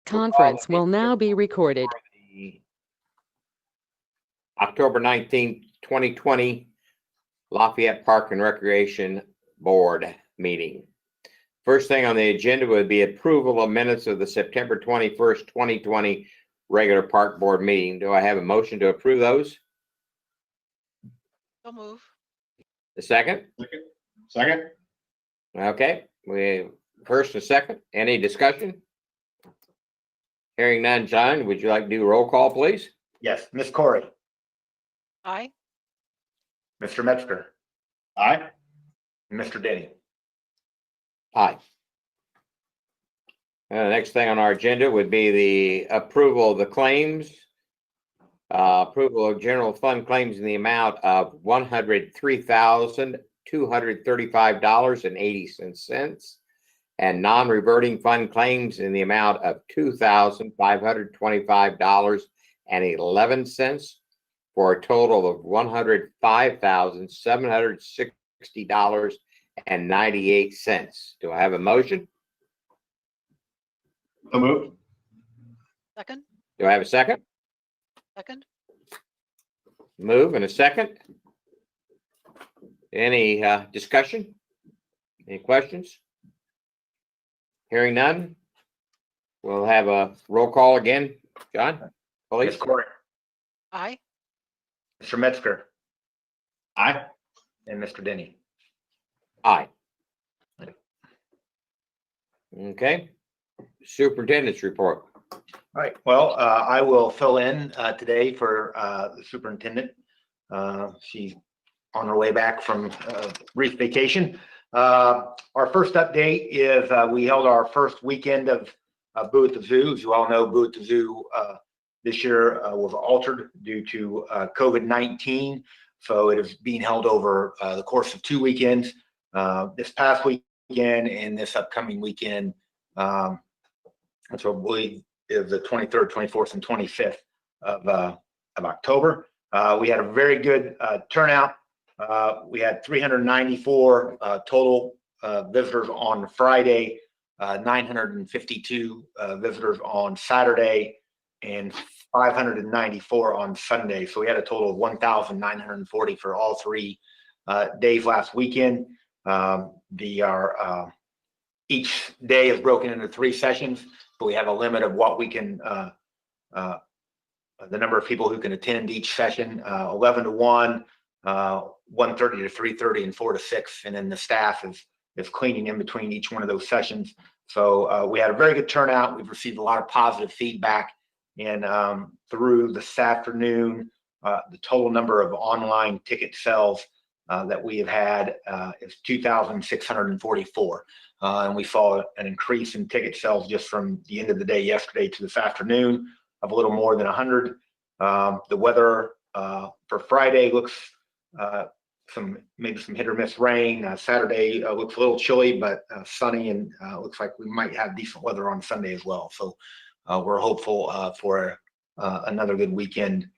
conference will now be recorded. The October 19th, 2020 Lafayette Park and Recreation Board meeting. First thing on the agenda would be approval of minutes of the September 21st, 2020 regular park board meeting. Do I have a motion to approve those? So move. The second? Second. Okay, we first and second. Any discussion? Hearing none. John, would you like to do a roll call, please? Yes. Ms. Corey. Aye. Mr. Metzger. Aye. Mr. Denny. Aye. The next thing on our agenda would be the approval of the claims. Approval of general fund claims in the amount of $103,235.80 and non-reverting fund claims in the amount of $2,525.11 for a total of $105,760.98. Do I have a motion? So moved. Second. Do I have a second? Second. Move and a second. Any discussion? Any questions? Hearing none. We'll have a roll call again. John, please. Ms. Corey. Aye. Mr. Metzger. Aye. And Mr. Denny. Aye. Okay. Superintendent's report. All right. Well, I will fill in today for the superintendent. She's on her way back from brief vacation. Our first update is we held our first weekend of Boo at the Zoo. As you all know, Boo at the Zoo this year was altered due to COVID-19. So it is being held over the course of 2 weekends. This past weekend and this upcoming weekend, which I believe is the 23rd, 24th, and 25th of October. We had a very good turnout. We had 394 total visitors on Friday, 952 visitors on Saturday, and 594 on Sunday. So we had a total of 1,940 for all 3 days last weekend. Each day is broken into 3 sessions, but we have a limit of what we can, the number of people who can attend each session, 11 to 1, 1:30 to 3:30, and 4 to 6. And then the staff is cleaning in between each one of those sessions. So we had a very good turnout. We've received a lot of positive feedback. And through this afternoon, the total number of online ticket sales that we have had is 2,644. And we saw an increase in ticket sales just from the end of the day yesterday to this afternoon of a little more than 100. The weather for Friday looks maybe some hit or miss rain. Saturday looks a little chilly, but sunny, and looks like we might have decent weather on Sunday as well. So we're hopeful for another good weekend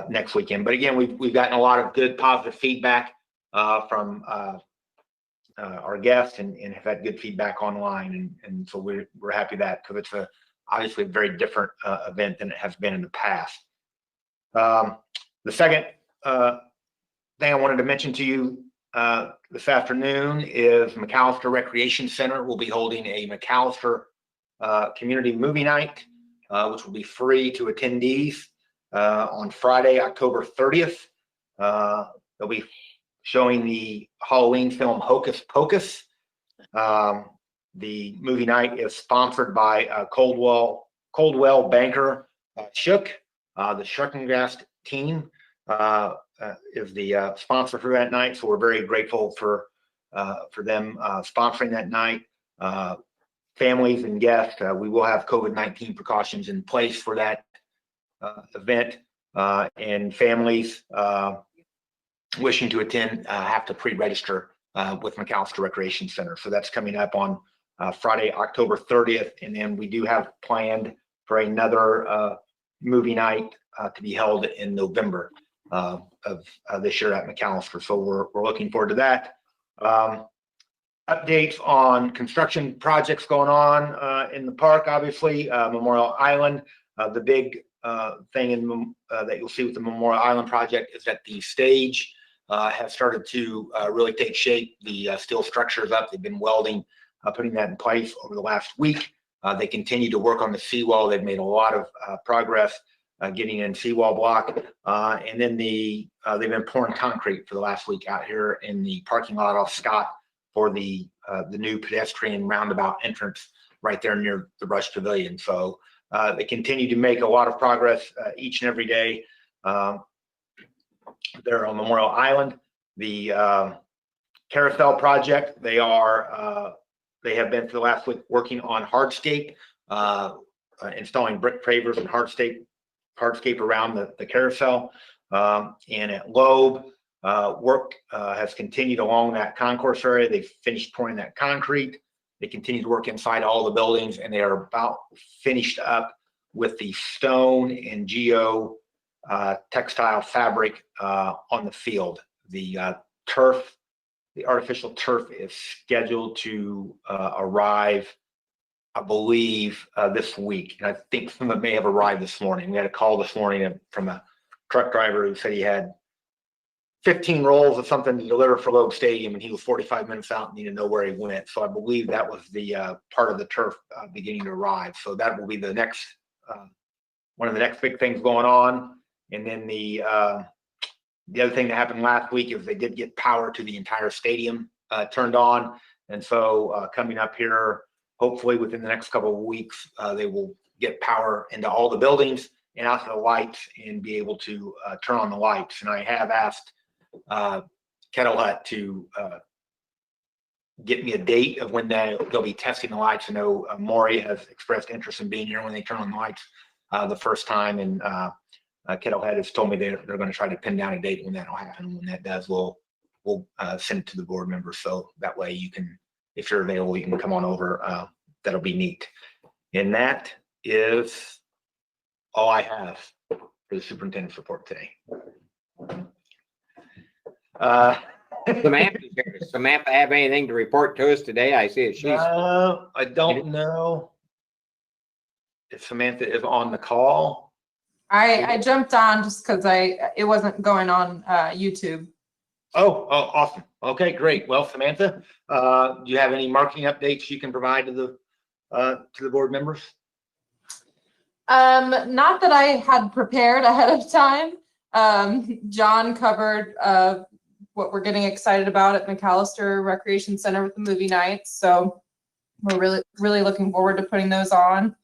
next weekend. But again, we've gotten a lot of good positive feedback from our guests and have had good feedback online, and so we're happy that, because it's obviously a very different event than it has been in the past. The second thing I wanted to mention to you this afternoon is McAllister Recreation Center will be holding a McAllister community movie night, which will be free to attendees on Friday, October 30th. They'll be showing the Halloween film Hocus Pocus. The movie night is sponsored by Coldwell Banker Shook. The Shuckengast team is the sponsor for that night, so we're very grateful for them sponsoring that night. Families and guests, we will have COVID-19 precautions in place for that event, and families wishing to attend have to pre-register with McAllister Recreation Center. So that's coming up on Friday, October 30th. And then we do have planned for another movie night to be held in November of this year at McAllister. So we're looking forward to that. updates on construction projects going on in the park, obviously, Memorial Island. The big thing that you'll see with the Memorial Island project is that the stage has started to really take shape. The steel structure is up. They've been welding, putting that in place over the last week. They continue to work on the seawall. They've made a lot of progress getting in seawall block. And then they've been pouring concrete for the last week out here in the parking lot off Scott for the new pedestrian roundabout entrance right there near the Rush Pavilion. So they continue to make a lot of progress each and every day. They're on Memorial Island. The carousel project, they have been for the last week working on hardscape, installing brick pavers and hardscape around the carousel. And at Loeb, work has continued along that concourse area. They've finished pouring that concrete. They continue to work inside all the buildings, and they are about finished up with the stone and geo textile fabric on the field. The turf, the artificial turf is scheduled to arrive, I believe, this week. And I think some of it may have arrived this morning. We had a call this morning from a truck driver who said he had 15 rolls of something to deliver for Loeb Stadium, and he was 45 minutes out and needed to know where he went. So I believe that was the part of the turf beginning to arrive. So that will be the next, one of the next big things going on. And then the other thing that happened last week is they did get power to the entire stadium turned on. And so coming up here, hopefully within the next couple of weeks, they will get power into all the buildings and out to the lights and be able to turn on the lights. And I have asked Kettle Hut to get me a date of when they'll be testing the lights. I know Maury has expressed interest in being here when they turn on the lights the first time. And Kettle Hut has told me they're going to try to pin down a date when that'll happen. When that does, we'll send it to the board members. So that way you can, if you're available, you can come on over. That'll be neat. And that is all I have for the superintendent's report today. Samantha's here. Does Samantha have anything to report to us today? I see it. She's I don't know if Samantha is on the call. I jumped on just because it wasn't going on YouTube. Oh, awesome. Okay, great. Well, Samantha, do you have any marketing updates you can provide to the board members? Not that I had prepared ahead of time. John covered what we're getting excited about at McAllister Recreation Center with the movie nights. So we're really looking forward to putting those on.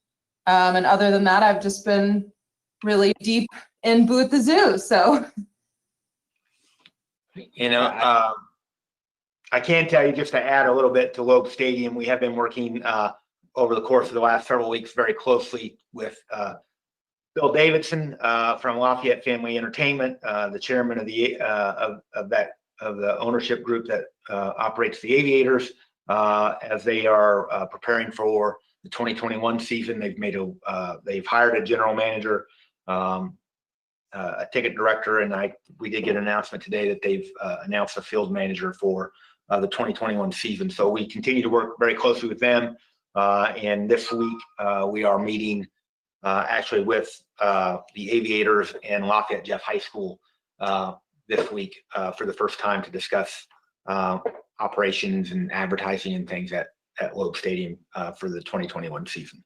And other than that, I've just been really deep in Boo at the Zoo. So, you know, I can tell you, just to add a little bit to Loeb Stadium, we have been working over the course of the last several weeks very closely with Bill Davidson from Lafayette Family Entertainment, the chairman of the ownership group that operates the Aviators, as they are preparing for the 2021 season. They've hired a general manager, a ticket director, and we did get an announcement today that they've announced a field manager for the 2021 season. So we continue to work very closely with them. And this week we are meeting actually with the Aviators and Lafayette Jeff High School this week for the first time to discuss operations and advertising and things at Loeb Stadium for the 2021 season.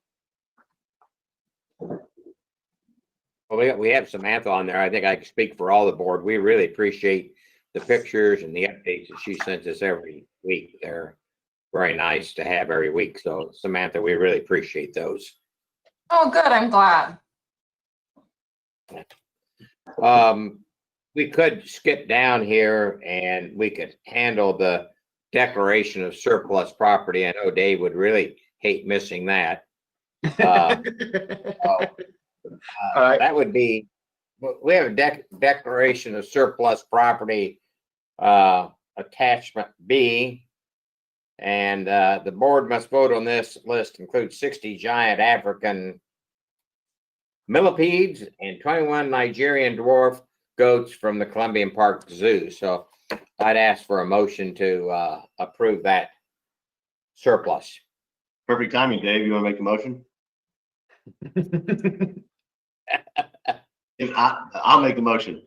Well, we have Samantha on there. I think I can speak for all the board. We really appreciate the pictures and the updates that she sends us every week. They're very nice to have every week. So Samantha, we really appreciate those. oh, good. I'm glad. We could skip down here and we could handle the declaration of surplus property. I know Dave would really hate missing that. All right. That would be, we have a declaration of surplus property, attachment B. And the board must vote on this list. Includes 60 giant African millipedes and 21 Nigerian dwarf goats from the Columbian Park Zoo. So I'd ask for a motion to approve that surplus. Perfect timing, Dave. You want to make a motion? I'll make a motion.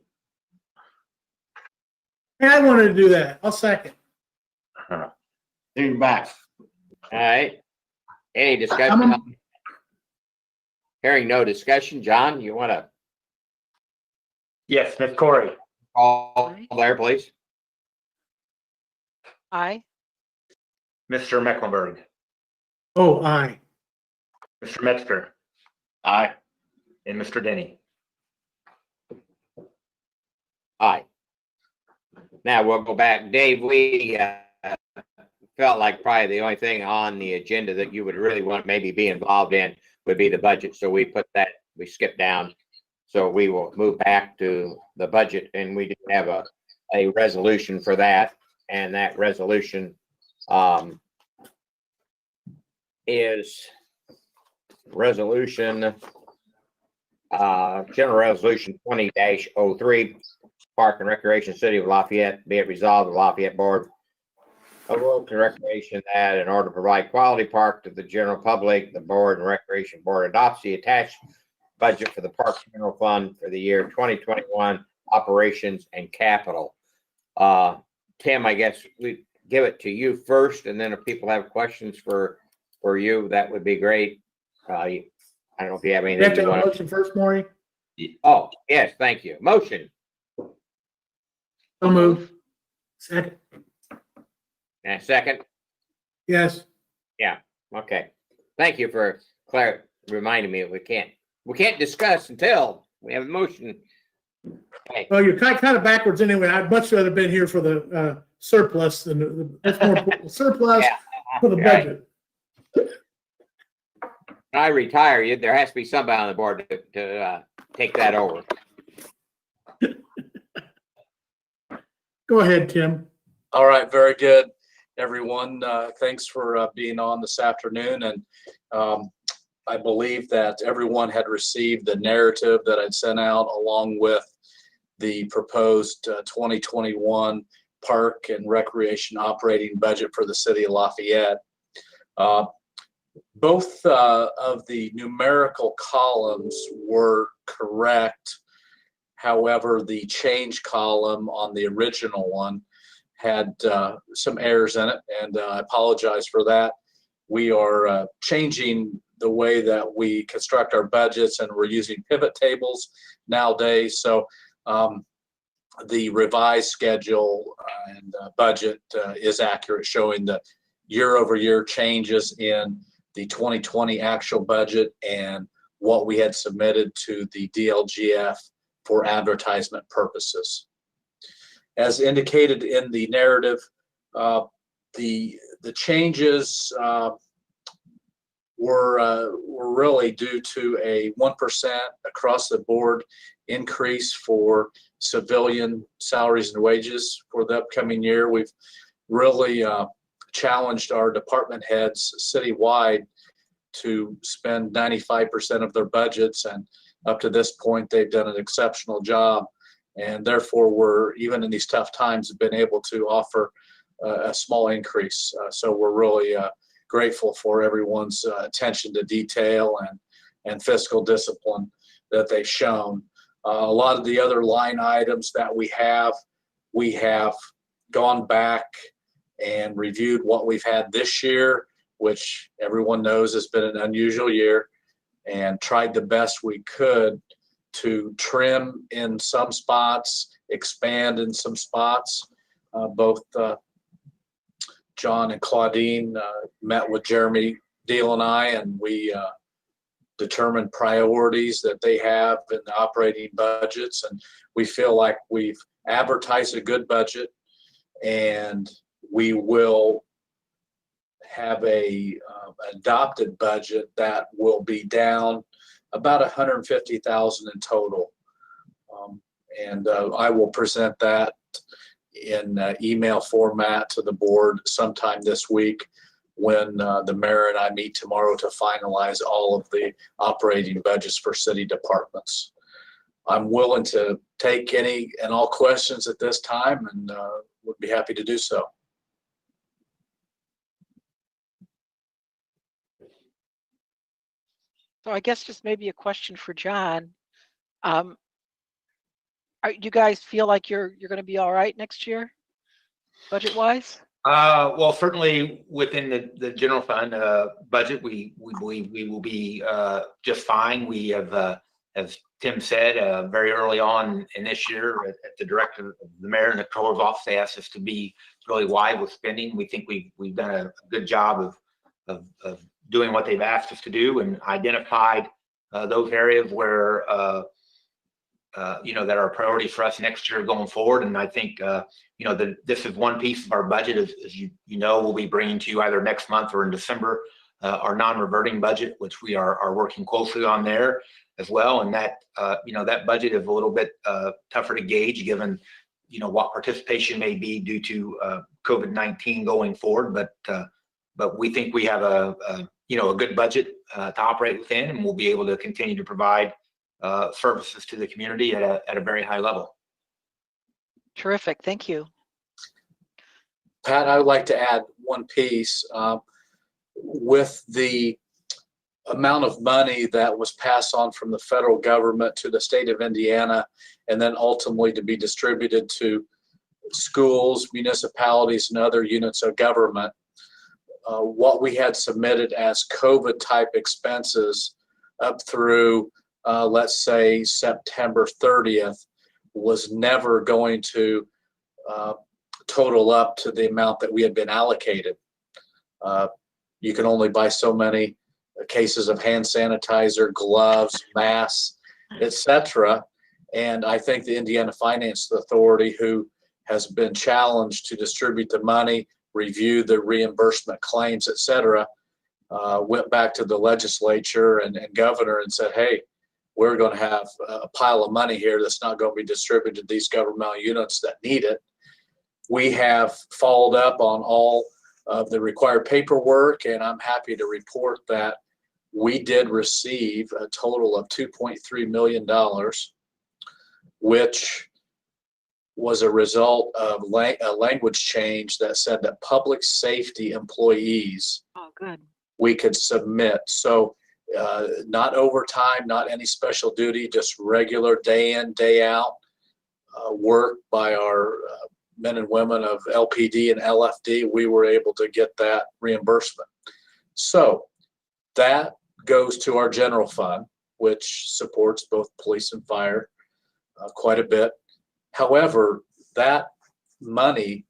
Hey, I wanted to do that. I'll second. There you're back. All right. Any discussion? Hearing no discussion, John, you want to Yes, Ms. Corey. call there, please? Aye. Mr. Mecklenburg, Oh, aye. Mr. Metzger, Aye. and Mr. Denny. Aye. Now we'll go back. Dave, we felt like probably the only thing on the agenda that you would really want maybe be involved in would be the budget. So we put that, we skipped down. So we will move back to the budget, and we do have a resolution for that. And that resolution is resolution, General Resolution 20-03, Park and Recreation, City of Lafayette. Be it resolved, the Lafayette Board of Works and Recreation that in order to provide quality park to the general public, the Board and Recreation Board adopts the attached budget for the Park General Fund for the year 2021 operations and capital. Tim, I guess we give it to you first, and then if people have questions for you, that would be great. I don't know if you have You have anything to you have a want motion first, Maury? Oh, yes, thank you. Motion. So move. Second. And a second. Yes. Okay. Thank you for reminding me we can't discuss until we have a motion. Okay. Well, you're kind of backwards anyway. I'd much rather been here for the surplus than that's more important. Surplus Yeah. for the budget. When I retire, there has to be somebody on the board to take that over. Go ahead, Tim. All right, very good, everyone. Thanks for being on this afternoon. And I believe that everyone had received the narrative that I'd sent out along with the proposed 2021 Park and Recreation operating budget for the City of Lafayette. Both of the numerical columns were correct. However, the change column on the original one had some errors in it, and I apologize for that. We are changing the way that we construct our budgets, and we're using pivot tables nowadays. So the revised schedule and budget is accurate, showing the year-over-year changes in the 2020 actual budget and what we had submitted to the DLGF for advertisement purposes. As indicated in the narrative, the changes were really due to a 1% across the board increase for civilian salaries and wages for the upcoming year. We've really challenged our department heads citywide to spend 95% of their budgets, and up to this point they've done an exceptional job, and therefore we're, even in these tough times, been able to offer a small increase. So we're really grateful for everyone's attention to detail and fiscal discipline that they've shown. A lot of the other line items that we have gone back and reviewed what we've had this year, which everyone knows has been an unusual year, and tried the best we could to trim in some spots, expand in some spots. Both John and Claudine met with Jeremy Deal and I, and we determined priorities that they have in the operating budgets, and we feel like we've advertised a good budget, and we will have a adopted budget that will be down about 150,000 in total. And I will present that in email format to the board sometime this week when the mayor and I meet tomorrow to finalize all of the operating budgets for city departments. I'm willing to take any and all questions at this time, and would be happy to do so. So I guess just maybe a question for John. Do you guys feel like you're going to be all right next year, budget wise? Well, certainly within the general fund budget, we believe we will be just fine. We have, as Tim said, very early on in this year, at the director of the mayor and the controller's office, they asked us to be really wide with spending. We think we've done a good job of doing what they've asked us to do, and identified those areas where that are a priority for us next year going forward. And I think this is one piece of our budget, as you know, we'll be bringing to you either next month or in December our non-reverting budget, which we are working closely on there as well. And that that budget is a little bit tougher to gauge, given what participation may be due to COVID-19 going forward. But we think we have a good budget to operate within, and we'll be able to continue to provide services to the community at a very high level. Terrific. Thank you. Pat, I would like to add one piece. With the amount of money that was passed on from the federal government to the state of Indiana, and then ultimately to be distributed to schools, municipalities, and other units of government, what we had submitted as COVID type expenses up through let's say September 30th was never going to total up to the amount that we had been allocated. You can only buy so many cases of hand sanitizer, gloves, masks, etc. And I think the Indiana Finance Authority, who has been challenged to distribute the money, review the reimbursement claims, etc., went back to the legislature and governor and said, hey, we're going to have a pile of money here that's not going to be distributed to these governmental units that need it. We have followed up on all of the required paperwork, and I'm happy to report that we did receive a total of $2.3 million, which was a result of a language change that said that public safety employees Oh, good. we could submit. So not overtime, not any special duty, just regular day in, day out work by our men and women of LPD and LFD. We were able to get that reimbursement. So that goes to our general fund, which supports both police and fire quite a bit. However, that money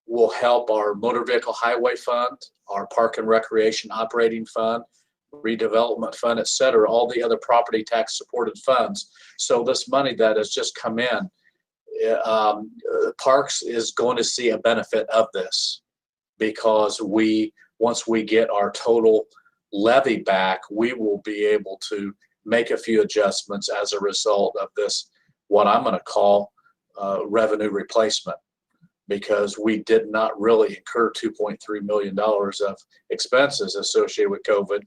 will help our motor vehicle highway fund, our park and recreation operating fund, redevelopment fund, etc., all the other property tax supported funds. So this money that has just come in, Parks is going to see a benefit of this, because once we get our total levy back, we will be able to make a few adjustments as a result of this, what I'm going to call revenue replacement, because we did not really incur $2.3 million of expenses associated with COVID.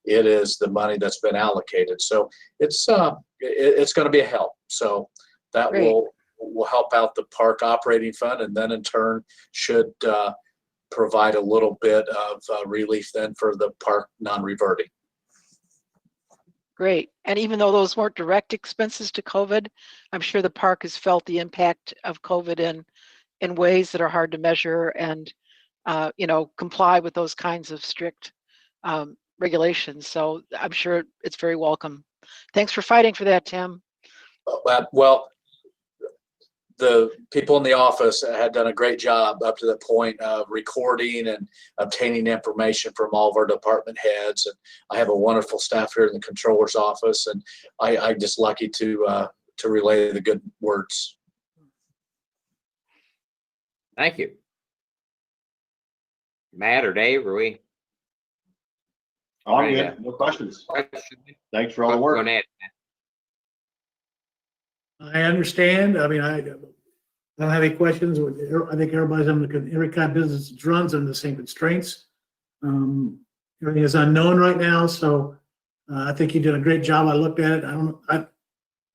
It is the money that's been allocated. So it's going to be a help. So that Great. will help out the park operating fund, and then in turn should provide a little bit of relief then for the park non-reverting. Great. And even though those weren't direct expenses to COVID, I'm sure the park has felt the impact of COVID in ways that are hard to measure and, comply with those kinds of strict regulations. So I'm sure it's very welcome. Thanks for fighting for that, Tim. Well, the people in the office had done a great job up to the point of recording and obtaining information from all of our department heads. And I have a wonderful staff here in the controller's office, and I'm just lucky to relay the good words. Thank you. Matt or Dave, are we? Oh, I'm Ready good. to- No questions. Question? Thanks for all the Go work. ahead. I understand. I mean, I don't have any questions. I think everybody's every kind of business runs under the same constraints. Everything is unknown right now, so I think you did a great job. I looked at it. I'm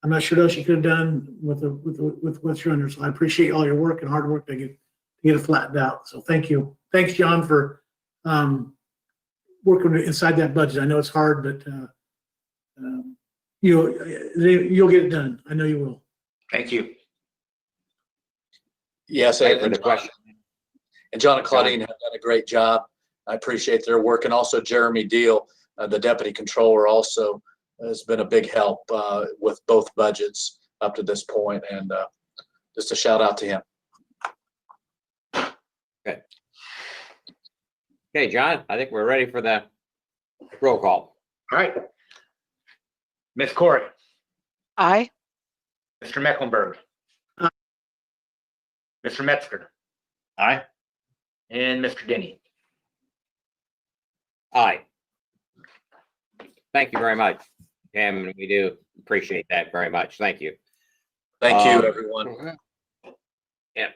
not sure what else you could have done with what's you're under. So I appreciate all your work and hard work to get it flattened out. So thank you. Thanks, John, for working inside that budget. I know it's hard, but you'll get it done. I know you will. Thank you. Yes, Thank you for and the question. John and Claudine have done a great job. I appreciate their work. And also Jeremy Deal, the deputy controller, also has been a big help with both budgets up to this point. And just a shout out to him. Okay, John, I think we're ready for the roll call. All right. Ms. Corey, Aye. Mr. Mecklenburg. Aye. Mr. Metzger, Aye. and Mr. Denny. Aye. Thank you very much, Tim, and we do appreciate that very much. Thank you. Thank you, Um, everyone. Yeah,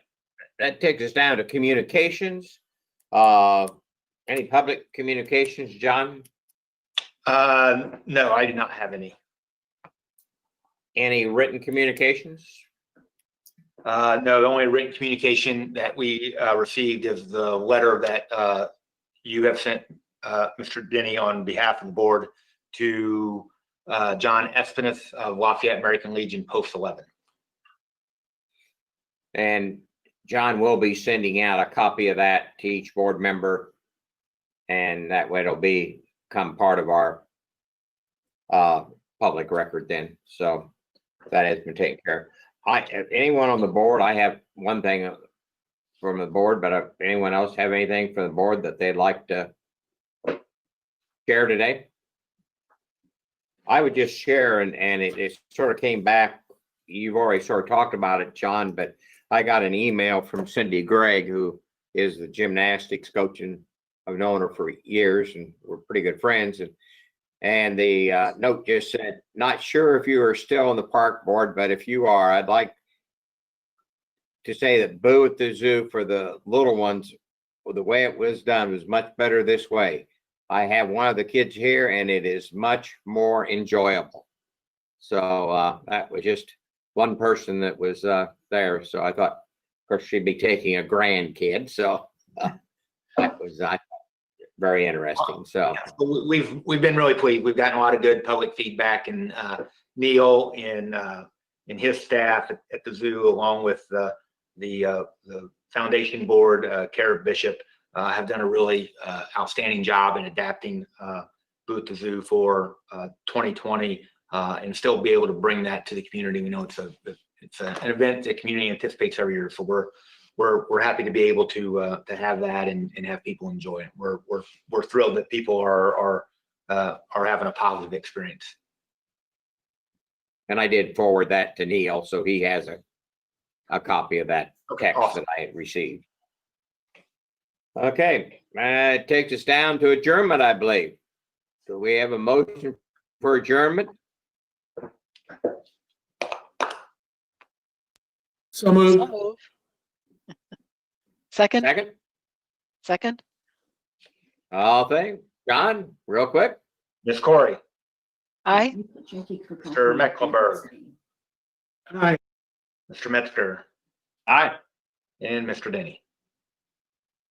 that takes us down to communications. Any public communications, John? No, I do not have any. Any written communications? No, the only written communication that we received is the letter that you have sent, Mr. Denny, on behalf of the board to John Espineth of Lafayette American Legion Post 11. And John will be sending out a copy of that to each board member. And that way it'll become part of our public record then. So that has been taken care of. Anyone on the board, I have one thing from the board, but anyone else have anything from the board that they'd like to share today? I would just share, and it sort of came back, you've already sort of talked about it, John, but I got an email from Cindy Gregg, who is the gymnastics coach, and I've known her for years and we're pretty good friends. And the note just said, not sure if you are still on the park board, but if you are, I'd like to say that Boo at the Zoo for the little ones, well, the way it was done was much better this way. I have one of the kids here and it is much more enjoyable. So that was just one person that was there. So I thought, of course, she'd be taking a grandkid. So that was very interesting. So We've been really pleased. We've gotten a lot of good public feedback, and Neil and his staff at the zoo, along with the foundation board, Kara Bishop, have done a really outstanding job in adapting Boo at the Zoo for 2020, and still be able to bring that to the community. We know it's an event that community anticipates every year, so we're happy to be able to have that and have people enjoy it. We're thrilled that people are having a positive experience. and I did forward that to Neil, so he has a copy of that text awesome. that I had received. Okay, it takes us down to adjournment, I believe. So we have a motion for adjournment. So So moved. move. Second, Second, second. all thing, John, real quick. Ms. Corey, Aye. Mr. Mecklenburg, Aye. Mr. Metzger, Aye. and Mr. Denny.